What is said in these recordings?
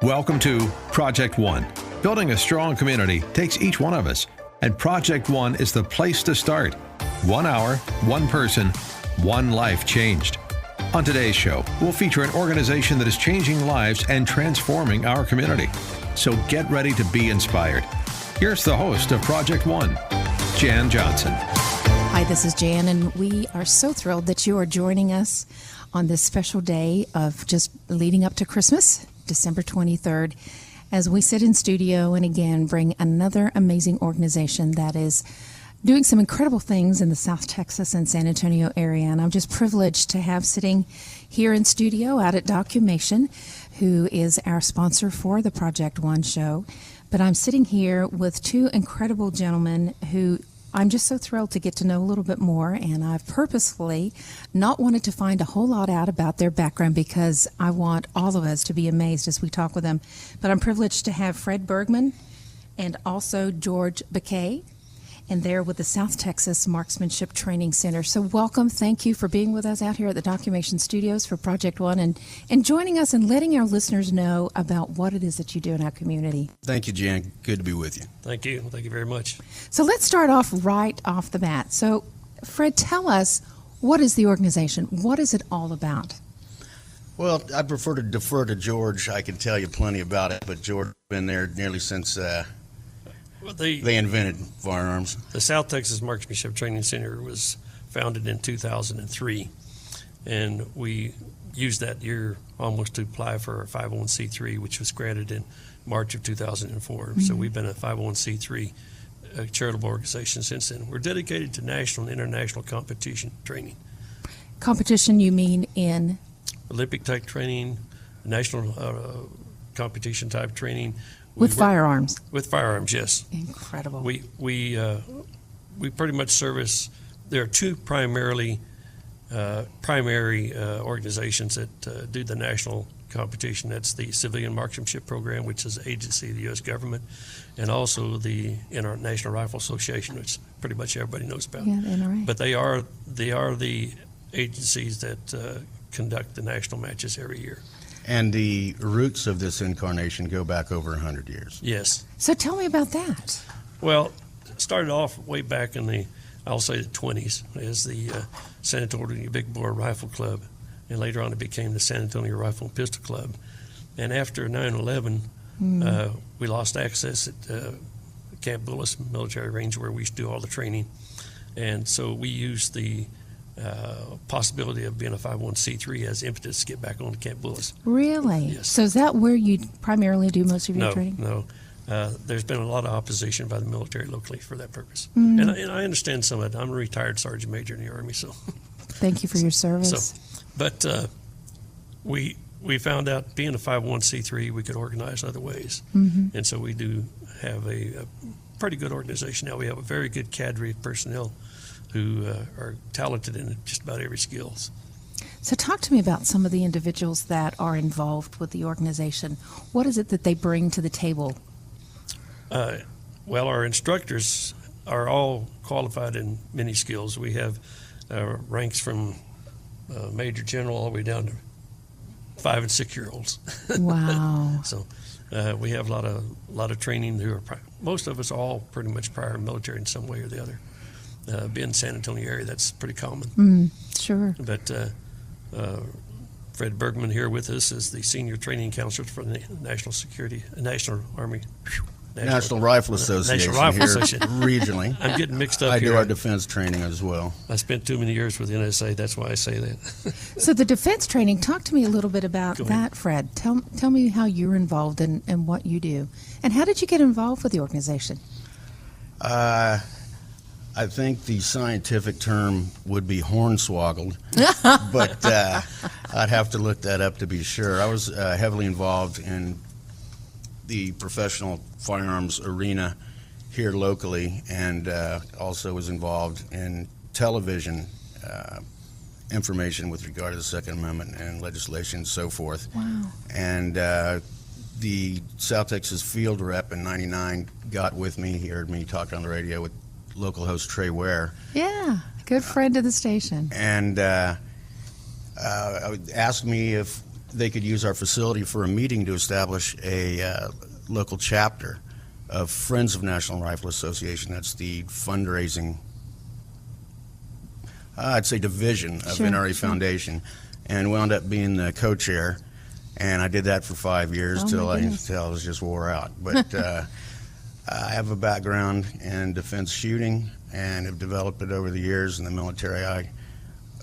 Welcome to Project One. Building a strong community takes each one of us, and Project One is the place to start. 1 hour, one person, one life changed. On today's show, we'll feature an organization that is changing lives and transforming our community. So get ready to be inspired. Here's the host of Project One, Jan Johnson. Hi, this is Jan, and we are so thrilled that you are joining us on this special day of just leading up to Christmas, December 23rd, as we sit in studio and again bring another amazing organization that is doing some incredible things in the South Texas and San Antonio area. And I'm just privileged to have sitting here in studio out at Documation, who is our sponsor for the Project One show. But I'm sitting here with two incredible gentlemen who I'm just so thrilled to get to know a little bit more, and I've purposefully not wanted to find a whole lot out about their background because I want all of us to be amazed as we talk with them. But I'm privileged to have Fred Bergman and also George Bakay, and they're with the South Texas Marksmanship Training Center. So welcome. Thank you for being with us out here at the Documation Studios for Project One and joining us and letting our listeners know about what it is that you do in our community. Thank you, Jan. Good to be with you. Thank you. Thank you very much. So let's start off right off the bat. So, Fred, tell us, what is the organization? What is it all about? Well, I prefer to defer to George. I can tell you plenty about it, but George has been there nearly since they invented firearms. The South Texas Marksmanship Training Center was founded in 2003, and we used that year almost to apply for our 501c3, which was granted in March of 2004. Mm-hmm. So we've been a 501c3 charitable organization since then. We're dedicated to national and international competition training. Competition, you mean in? Olympic type training, national competition type training. With firearms? With firearms, yes. Incredible. We pretty much service, there are two primary organizations that do the national competition. That's the Civilian Marksmanship Program, which is an agency of the U.S. government, and also the International Rifle Association, which pretty much everybody knows about. Yeah, the NRA. But they are the agencies that conduct the national matches every year. And the roots of this incarnation go back over 100 years. Yes. So tell me about that. Well, it started off way back in the 20s as the San Antonio Big Bore Rifle Club, and later on it became the San Antonio Rifle and Pistol Club. And after 9/11, we lost access at Camp Bullis military range where we used to do all the training. And so we used the possibility of being a 501c3 as impetus to get back on Camp Bullis. Really? Yes. So is that where you primarily do most of your training? No. There's been a lot of opposition by the military locally for that purpose. And I understand some of it. I'm a retired sergeant major in the Army, so. Thank you for your service. But we found out being a 501c3, we could organize other ways. Mm-hmm. And so we do have a pretty good organization now. We have a very good cadre of personnel who are talented in just about every skills. So talk to me about some of the individuals that are involved with the organization. What is it that they bring to the table? Well, our instructors are all qualified in many skills. We have ranks from Major General all the way down to 5 and 6 year olds. Wow. So we have a lot of training who are most of us all pretty much prior military in some way or the other. Being in the San Antonio area, that's pretty common. Sure. But Fred Bergman here with us is the senior training counselor for the National Rifle Association regionally. I'm getting mixed up I here. do our defense training as well. I spent too many years with the NSA, that's why I say that. So the defense training, talk to me a little bit about that, Fred. Tell me how you're involved and what you do. And how did you get involved with the organization? I think the scientific term would be hornswoggled, but I'd have to look that up to be sure. I was heavily involved in the professional firearms arena here locally, and also was involved in television information with regard to the Second Amendment and legislation and so forth. Wow. And the South Texas field rep in '99 got with me. He heard me talk on the radio with local host Trey Ware. Yeah, good friend of the station. And asked me if they could use our facility for a meeting to establish a local chapter of Friends of National Rifle Association. That's the fundraising, I'd say, division of NRA Foundation, and wound up being the co-chair. And I did that for 5 years till I was just wore out. But I have a background in defense shooting and have developed it over the years in the military. I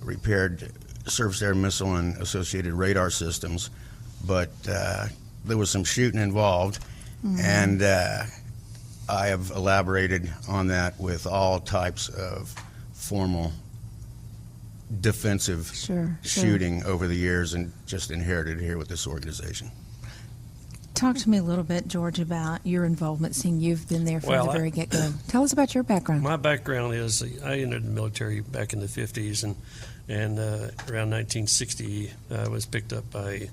repaired surface air missile and associated radar systems, but there was some shooting involved, and I have elaborated on that with all types of formal defensive shooting over the years, and just inherited here with this organization. Talk to me a little bit, George, about your involvement, seeing you've been there from the very get-go. Tell us about your background. My background is I entered the military back in the 50s, and around 1960 I was picked up by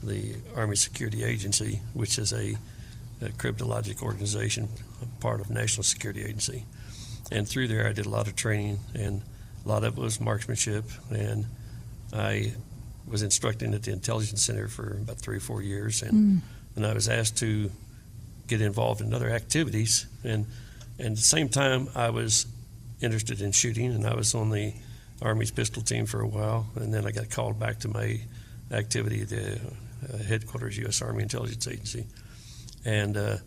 the Army Security Agency, which is a cryptologic organization, part of National Security Agency. And through there I did a lot of training, and a lot of it was marksmanship, and I was instructing at the Intelligence Center for about 3 or 4 years, and I was asked to get involved in other activities, and at the same time I was interested in shooting, and I was on the Army's pistol team for a while, and then I got called back to my activity at the headquarters, U.S. Army Intelligence Agency, and I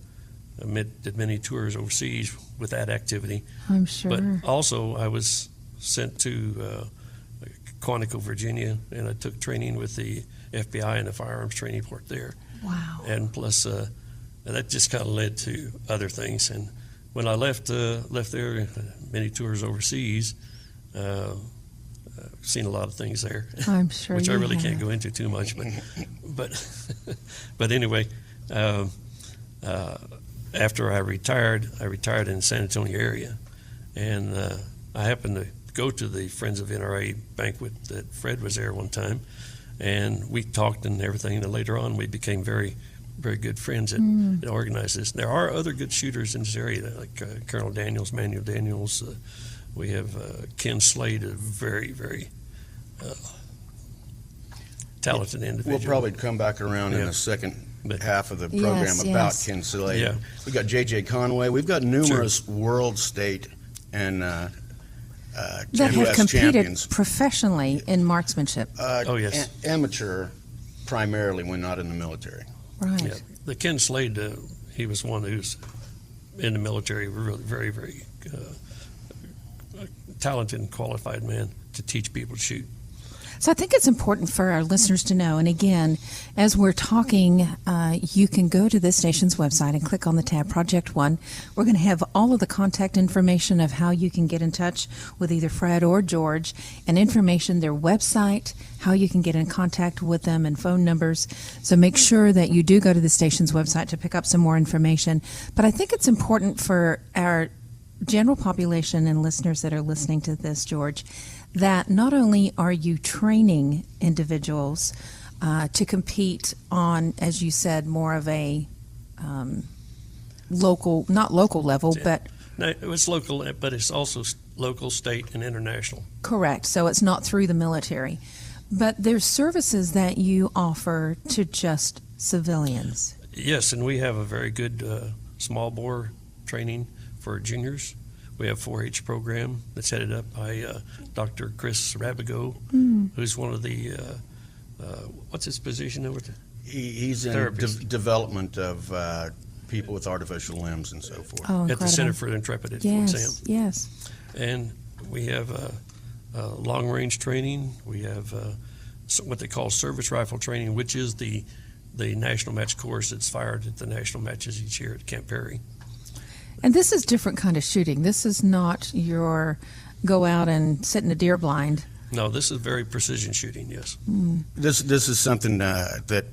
did many tours overseas with that activity. I'm sure. But also I was sent to Quantico, Virginia, and I took training with the FBI and the firearms training port there. Wow. And plus, that just kind of led to other things. And when I left there, many tours overseas, seen a lot of things there. I'm sure. Which I really can't go into too much, but anyway, after I retired in the San Antonio area, and I happened to go to the Friends of NRA banquet that Fred was there one time, and we talked and everything, and later on we became very, very good friends and organized this. There are other good shooters in this area, like Colonel Daniels, Manuel Daniels. We have Ken Slade, a very, very talented individual. We'll probably come back around in the second half of the program about Ken Slade. Yeah. We've got J.J. Conway. We've got numerous world, state, and that have US competed champions. Professionally in marksmanship. Oh, yes. Amateur, primarily, when not in the military. Right. Yeah. The Ken Slade, he was one who's in the military, really very, very talented and qualified man to teach people to shoot. So I think it's important for our listeners to know, and again, as we're talking, you can go to this station's website and click on the tab Project One. We're going to have all of the contact information of how you can get in touch with either Fred or George, and information, their website, how you can get in contact with them, and phone numbers. So make sure that you do go to the station's website to pick up some more information. But I think it's important for our general population and listeners that are listening to this, George, that not only are you training individuals to compete on, as you said, more of a local, not local level, but... No, it's local, but it's also local, state, and international. Correct. So it's not through the military. But there's services that you offer to just civilians. Yes, and we have a very good small bore training for juniors. We have a 4-H program that's headed up by Dr. Chris Rabigo, who's one of the, what's his position over there? He's in development of people with artificial limbs and so forth. Oh, incredible. At the Center for Intrepid at yes, Fort Sam. Yes. And we have long-range training. We have what they call service rifle training, which is the national match course that's fired at the national matches each year at Camp Perry. And this is different kind of shooting. This is not your go out and sit in a deer blind. No, this is very precision shooting, yes. This is something that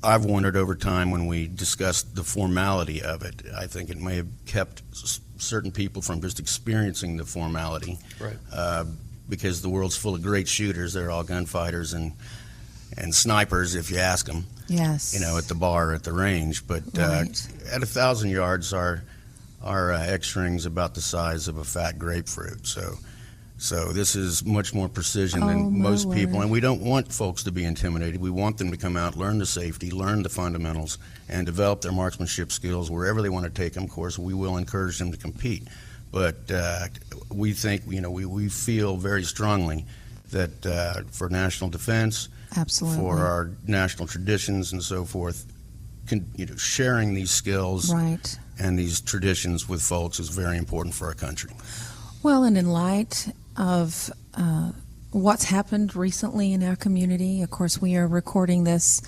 I've wondered over time when we discussed the formality of it. I think it may have kept certain people from just experiencing the formality. Right. Because the world's full of great shooters. They're all gunfighters and snipers, if you ask them. Yes. You know, at the bar, at the range. But Right. at 1,000 yards, our X-ring's about the size of a fat grapefruit. So So this is much more precision Oh, than my most people, word. and we don't want folks to be intimidated. We want them to come out, learn the safety, learn the fundamentals, and develop their marksmanship skills wherever they want to take them. Of course, we will encourage them to compete, but we think, we feel very strongly that for national defense, Absolutely. for our national traditions and so forth, sharing these skills Right. and these traditions with folks is very important for our country. Well, and in light of what's happened recently in our community, of course, we are recording this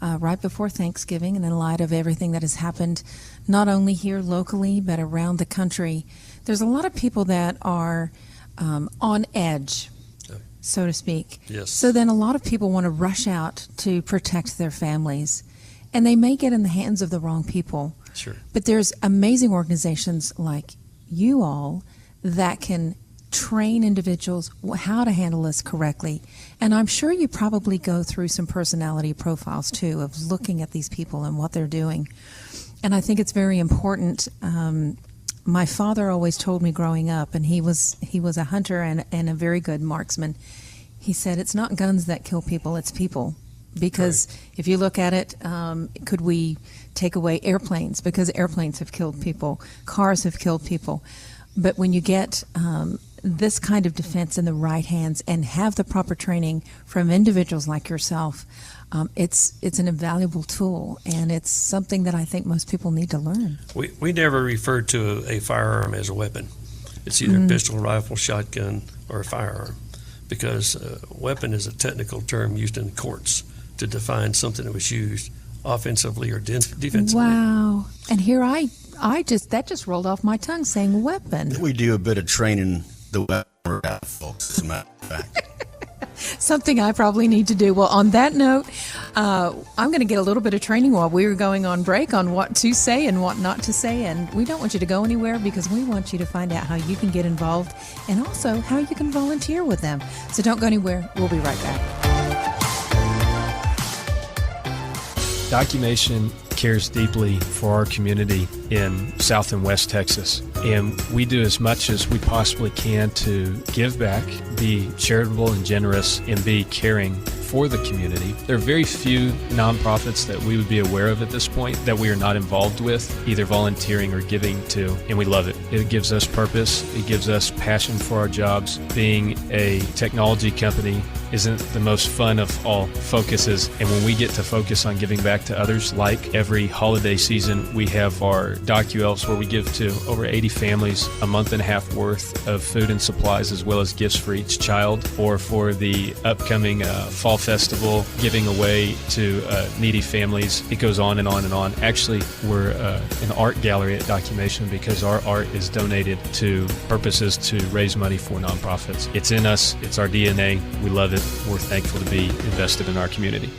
right before Thanksgiving, and in light of everything that has happened, not only here locally, but around the country, there's a lot of people that are on edge, so to speak. Yes. So then a lot of people want to rush out to protect their families, and they may get in the hands of the wrong people. Sure. But there's amazing organizations like you all that can train individuals how to handle this correctly. And I'm sure you probably go through some personality profiles too of looking at these people and what they're doing. And I think it's very important. My father always told me growing up, and he was a hunter and a very good marksman. He said, it's not guns that kill people, it's people. Because if you look at it, could we take away airplanes? Because airplanes have killed people, cars have killed people. But when you get this kind of defense in the right hands and have the proper training from individuals like yourself, it's an invaluable tool, and it's something that I think most people need to learn. We never refer to a firearm as a weapon. It's either a pistol, rifle, shotgun, or a firearm, because weapon is a technical term used in courts to define something that was used offensively or defensively. Wow. And here that just rolled off my tongue, saying weapon. We do a bit of training the weapon out, folks, as a matter of fact. Something I probably need to do. Well, on that note, I'm going to get a little bit of training while we're going on break on what to say and what not to say. And we don't want you to go anywhere, because we want you to find out how you can get involved and also how you can volunteer with them. So don't go anywhere. We'll be right back. Documation cares deeply for our community in South and West Texas, and we do as much as we possibly can to give back, be charitable and generous, and be caring for the community. There are very few nonprofits that we would be aware of at this point that we are not involved with, either volunteering or giving to, and we love it. It gives us purpose. It gives us passion for our jobs. Being a technology company isn't the most fun of all focuses, and when we get to focus on giving back to others, like every holiday season, we have our DocuElves where we give to over 80 families a month and a half worth of food and supplies, as well as gifts for each child, or for the upcoming fall festival, giving away to needy families. It goes on and on and on. Actually, we're an art gallery at Documation because our art is donated to purposes to raise money for nonprofits. It's in us. It's our DNA. We love it. We're thankful to be invested in our community.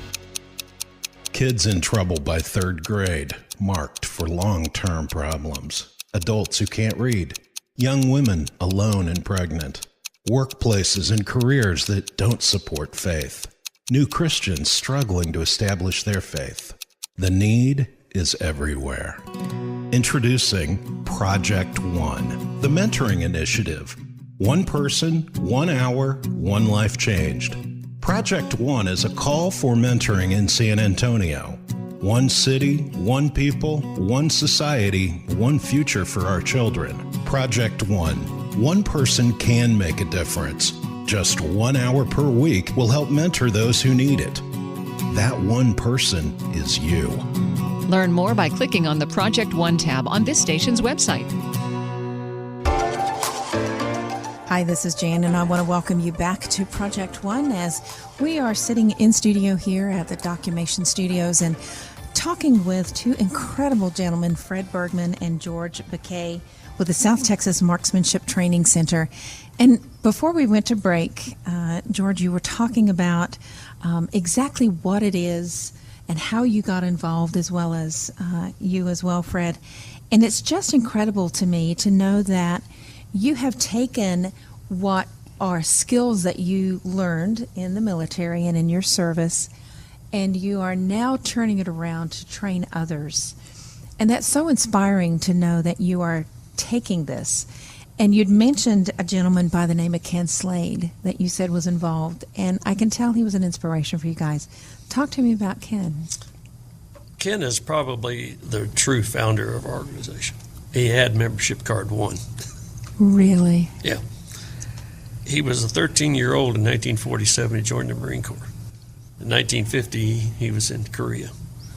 Kids in trouble by third grade, marked for long-term problems. Adults who can't read. Young women alone and pregnant. Workplaces and careers that don't support faith. New Christians struggling to establish their faith. The need is everywhere. Introducing Project One, the mentoring initiative. One person, 1 hour, one life changed. Project One is a call for mentoring in San Antonio. One city, one people, one society, one future for our children. Project One person can make a difference. Just 1 hour per week will help mentor those who need it. That one person is you. Learn more by clicking on the Project One tab on this station's website. Hi, this is Jan, and I want to welcome you back to Project One as we are sitting in studio here at the Documation Studios and talking with two incredible gentlemen, Fred Bergman and George Bakay, with the South Texas Marksmanship Training Center. And before we went to break, George, you were talking about exactly what it is and how you got involved, as well as you as well, Fred. And it's just incredible to me to know that you have taken what are skills that you learned in the military and in your service, and you are now turning it around to train others. And that's so inspiring to know that you are taking this And you'd mentioned a gentleman by the name of Ken Slade that you said was involved, and I can tell he was an inspiration for you guys. Talk to me about Ken. Ken is probably the true founder of our organization. He had membership card 1. Really? Yeah. He was a 13-year-old in 1947. He joined the Marine Corps. In 1950, he was in Korea.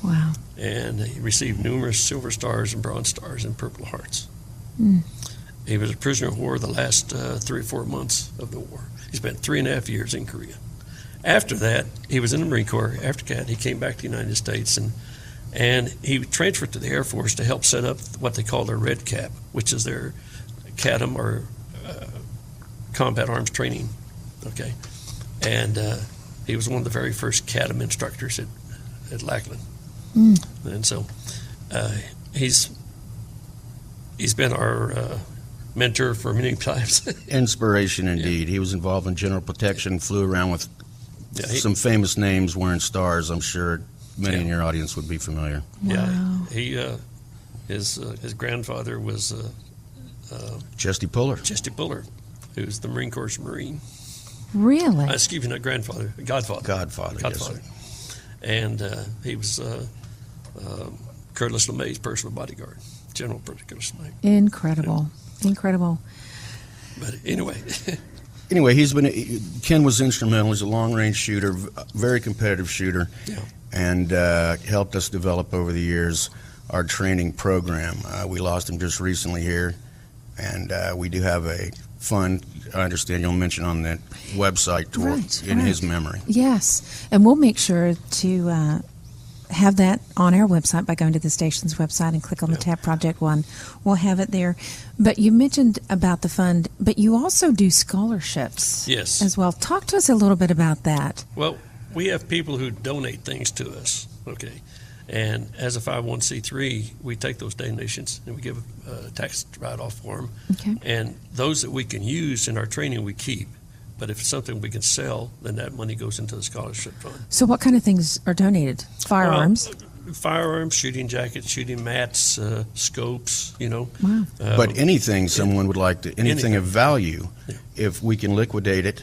Wow. And he received numerous Silver Stars and Bronze Stars and Purple Hearts. Mm. He was a prisoner of war the last 3 or 4 months of the war. He spent 3.5 years in Korea. After that, he was in the Marine Corps. After that, he came back to the United States, and he transferred to the Air Force to help set up what they call their Red Cap, which is their CADM, or Combat Arms Training. Okay, and he was one of the very first CADM instructors at Lackland. Mm. And so he's been our mentor for many times. Inspiration indeed. Yeah. He was involved in general protection, flew around with some famous names wearing stars. I'm sure many in your audience would be familiar. Wow. Yeah, his grandfather was Chesty Puller. Chesty Puller, who's the Marine Corps Marine. Really? Excuse me, not grandfather, godfather. Godfather. Yes, and he was Curtis LeMay's personal bodyguard, General Curtis LeMay. Incredible. Incredible. But anyway. Ken was instrumental. He's a long-range shooter, very competitive shooter, and helped us develop over the years our training program. We lost him just recently here, and we do have a fund, I understand you'll mention on that website in his memory. Yes, and we'll make sure to have that on our website by going to the station's website and click on the tab Project One. We'll have it there. But you mentioned about the fund, but you also do scholarships as well. Talk to us a little bit about that. Well, we have people who donate things to us, okay? And as a 501c3, we take those donations and we give a tax write-off for them. Okay. And those that we can use in our training, we keep. But if it's something we can sell, then that money goes into the scholarship fund. So what kind of things are donated? Firearms? Firearms, shooting jackets, shooting mats, scopes, Wow. But anything someone would like to, anything of value, if we can liquidate it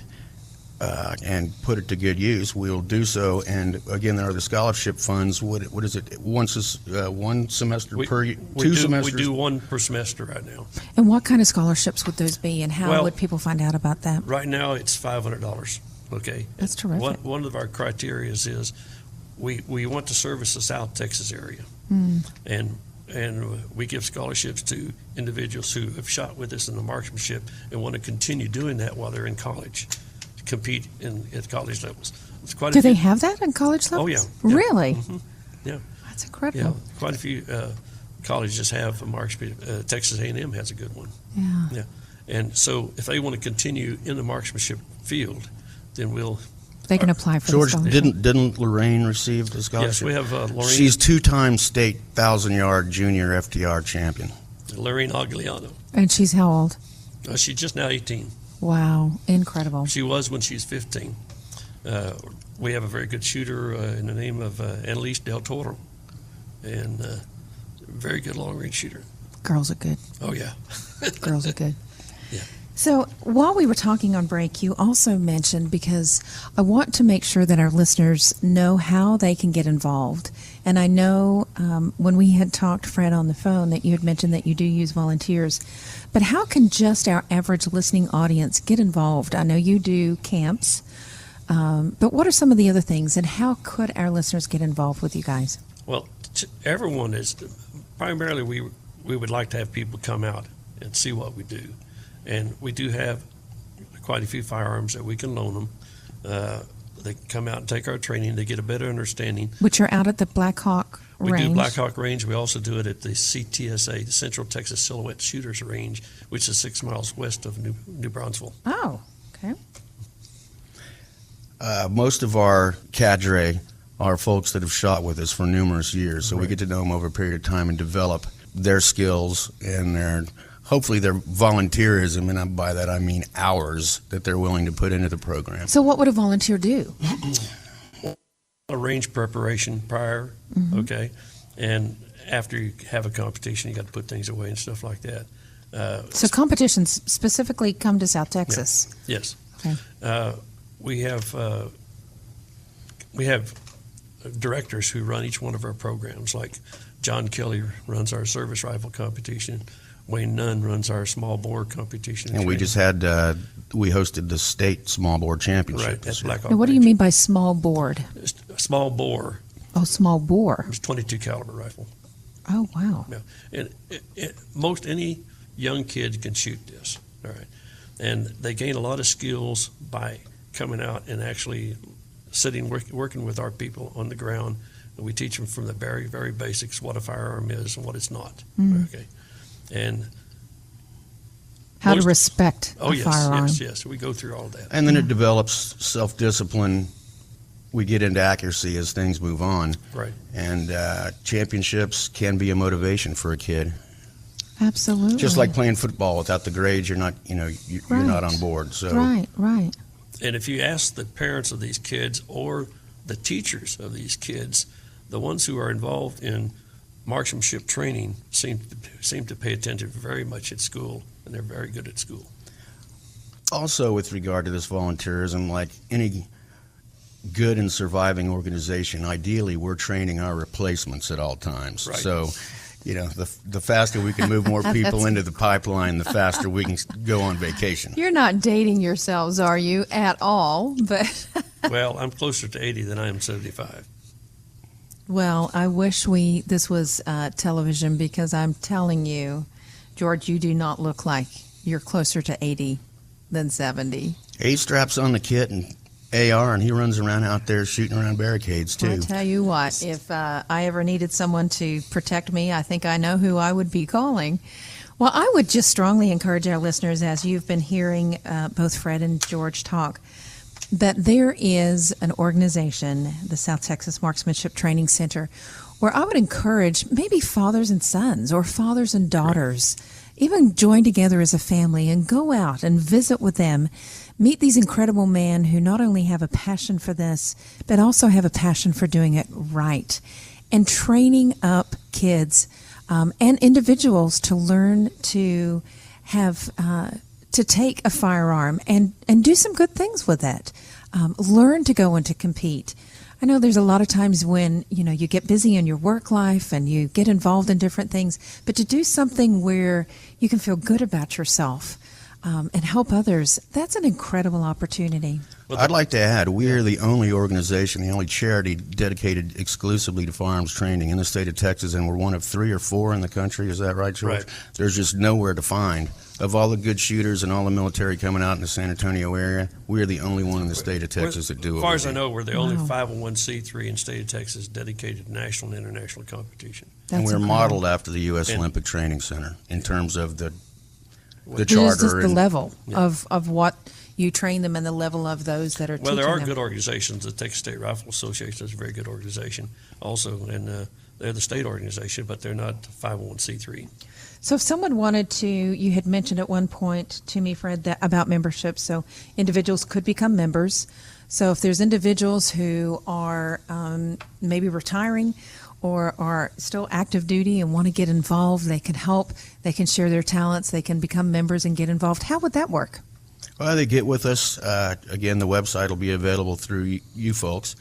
and put it to good use, we'll do so. And again, there are the scholarship funds. What is it? One semester per year? 2 semesters? We do 1 per semester right now. And what kind of scholarships would those be, and how would people find out about that? Right now, it's $500. Okay, that's terrific. One of our criteria is we want to service the South Texas area, and we give scholarships to individuals who have shot with us in the marksmanship and want to continue doing that while they're in college. Compete at college levels. Do they have that in college levels? Oh, yeah. Really? Mm-hmm. Yeah. That's incredible. Yeah, quite a few colleges have a marksmanship. Texas A&M has a good one. Yeah. And so if they want to continue in the marksmanship field, then they can apply for George, the scholarship. didn't Lorraine receive the scholarship? Yes, we have Lorraine. She's 2-time state 1,000-yard junior FTR champion. Lorraine Aguiliano. And she's how old? She's just now 18. Wow, incredible. She was when she's 15. We have a very good shooter in the name of Annalise Del Toro, and very good long-range shooter. Girls are good. Oh, yeah. Girls are good. Yeah. So while we were talking on break, you also mentioned, because I want to make sure that our listeners know how they can get involved. And I know when we had talked, Fred, on the phone, that you had mentioned that you do use volunteers. But how can just our average listening audience get involved? I know you do camps, but what are some of the other things, and how could our listeners get involved with you guys? Well, everyone is, primarily we would like to have people come out and see what we do. And we do have quite a few firearms that we can loan them. They come out and take our training. They get a better understanding. Which are out at the Black Hawk Range? We do Black Hawk Range. We also do it at the CTSA, the Central Texas Silhouette Shooters Range, which is 6 miles west of New Brownsville. Oh, okay. Most of our cadre are folks that have shot with us for numerous years, so we get to know them over a period of time and develop their skills and hopefully their volunteerism, and by that I mean hours that they're willing to put into the program. So what would a volunteer do? A range preparation prior, okay, and after you have a competition, you got to put things away and stuff like that. So competitions specifically come to South Texas. Yes. Okay. We have directors who run each one of our programs, like John Kelly runs our service rifle competition. Wayne Nunn runs our small bore competition. And we just had, we hosted the state small bore championship. Right, at Black Hawk Now, what do you Range. mean by small board? A small bore Oh, small bore. is 22 caliber rifle. Oh, wow. Yeah. And most any young kid can shoot this. All right. And they gain a lot of skills by coming out and actually working with our people on the ground. And we teach them from the very, very basics what a firearm is and what it's not. Okay. And How to respect a yes, firearm. yes. We go through all that. And then it develops self-discipline. We get into accuracy as things move on. Right. And championships can be a motivation for a kid. Absolutely. Just like playing football, without the grades, you're not, you're not on board. So Right, right. And if you ask the parents of these kids or the teachers of these kids, the ones who are involved in marksmanship training seem to pay attention very much at school, and they're very good at school. also with regard to this volunteerism, like any good and surviving organization, ideally we're training our replacements at all times. Right. So, the faster we can move more people into the pipeline, the faster we can go on vacation. You're not dating yourselves, are you, at all? But Well, I'm closer to 80 than I am 75. well, I wish this was television, because I'm telling you, George, you do not look like you're closer to 80 than 70. He straps on the kit and AR, and he runs around out there shooting around barricades too. I'll tell you what, if I ever needed someone to protect me, I think I know who I would be calling. Well, I would just strongly encourage our listeners, as you've been hearing both Fred and George talk, that there is an organization, the South Texas Marksmanship Training Center, where I would encourage maybe fathers and sons or fathers and daughters, even join together as a family and go out and visit with them. Meet these incredible men who not only have a passion for this, but also have a passion for doing it right, and training up kids and individuals to learn to have to take a firearm and do some good things with it. Learn to go and to compete. I know there's a lot of times when you get busy in your work life and you get involved in different things, but to do something where you can feel good about yourself and help others, that's an incredible opportunity. I'd like to add, we are the only organization, the only charity dedicated exclusively to firearms training in the state of Texas, and we're one of 3 or 4 in the country. Is that right, George? Right. There's just nowhere to find. Of all the good shooters and all the military coming out in the San Antonio area, we're the only one in the state of Texas that do it. As far as I know, we're the only Wow. 501c3 in the state of Texas dedicated to national and international competition. And That's we're incredible. modeled after the U.S. And- Olympic Training Center in terms of the It is charter. just the and- level of what you train them and the level of those that are Well, there teaching are them. good organizations. The Texas State Rifle Association is a very good organization also, and they're the state organization, but they're not 501c3. So if someone wanted to, you had mentioned at one point to me, Fred, that about membership. So individuals could become members. So if there's individuals who are maybe retiring or are still active duty and want to get involved, they can help, they can share their talents, they can become members and get involved. How would that work? Well, they get with us. Again, the website will be available through you folks.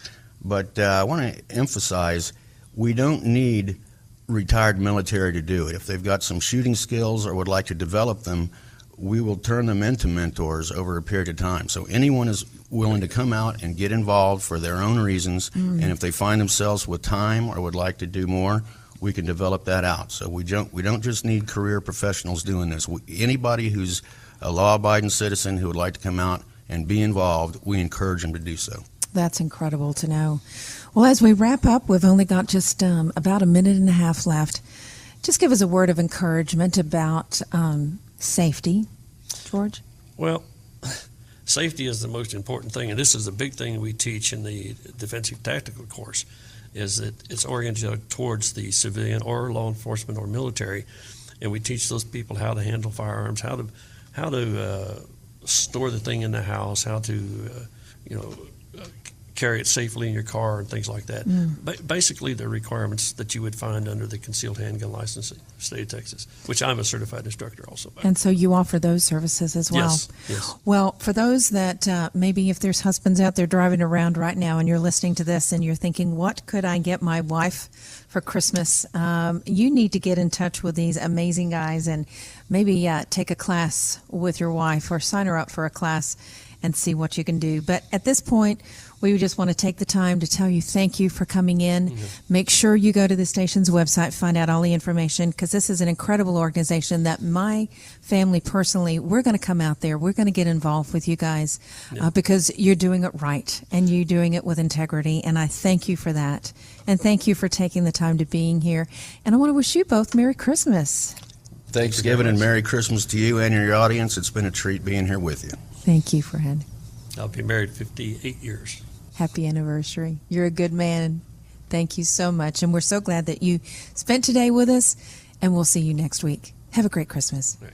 But I want to emphasize, we don't need retired military to do it. If they've got some shooting skills or would like to develop them, we will turn them into mentors over a period of time. So anyone is willing to come out and get involved for their own reasons, and if they find themselves with time or would like to do more, we can develop that out. So we don't just need career professionals doing this. Anybody who's a law-abiding citizen who would like to come out and be involved, we encourage them to do so. That's incredible to know. Well, as we wrap up, we've only got just about a minute and a half left. Just give us a word of encouragement about safety, George. Well, safety is the most important thing, and this is the big thing we teach in the defensive tactical course, is that it's oriented towards the civilian or law enforcement or military, and we teach those people how to handle firearms, how to store the thing in the house, how to carry it safely in your car and things like that. Basically, the requirements that you would find under the concealed handgun license in the state of Texas, which I'm a certified instructor also. By. And so you offer those services as well. Yes. Well, for those that maybe if there's husbands out there driving around right now and you're listening to this and you're thinking, what could I get my wife for Christmas? You need to get in touch with these amazing guys and maybe take a class with your wife or sign her up for a class and see what you can do. But at this point, we just want to take the time to tell you thank you for coming in. Make sure you go to the station's website, find out all the information, because this is an incredible organization that my family personally, we're going to come out there. We're going to get involved with you guys because you're doing it right and you're doing it with integrity. And I thank you for that. And thank you for taking the time to being here. And I want to wish you both Merry Christmas. Thanksgiving and Merry Christmas to you and your audience. It's been a treat being here with you. Thank you, Fred. I'll be married 58 years. Happy anniversary. You're a good man. Thank you so much. And we're so glad that you spent today with us, and we'll see you next week. Have a great Christmas. Right.